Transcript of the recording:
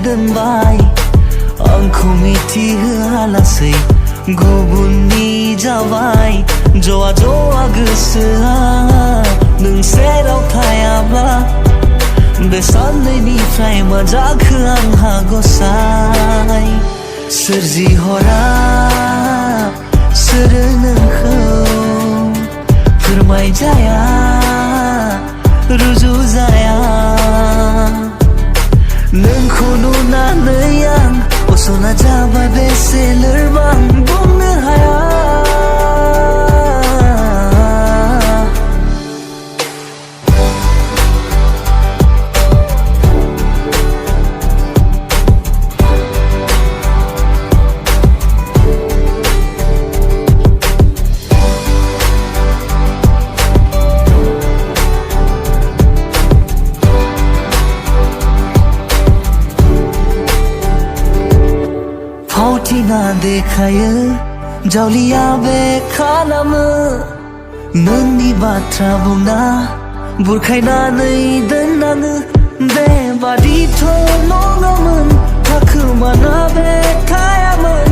दोनबाय आंखौ मिथिहोआलासै गुबुननि जाबाय जवा जवा गोसोआ नों सेराव थायाब्ला बे साननैनिफ्राय मा जाखो आंहा गसाय सोरजिहरा सोरो नोंखौ फोरमायजाया रुजुजाया नोंखौ नुनानै आं असना जाबाय बेसे लोरबां बुंनो हाया फावथिना देखायो जावलिया बे खालामो नोंनि बाथ्रा बुंना बुरखायनानै दोननाङो बेबादिथ' नङामोन थाखोमाना बे थायामोन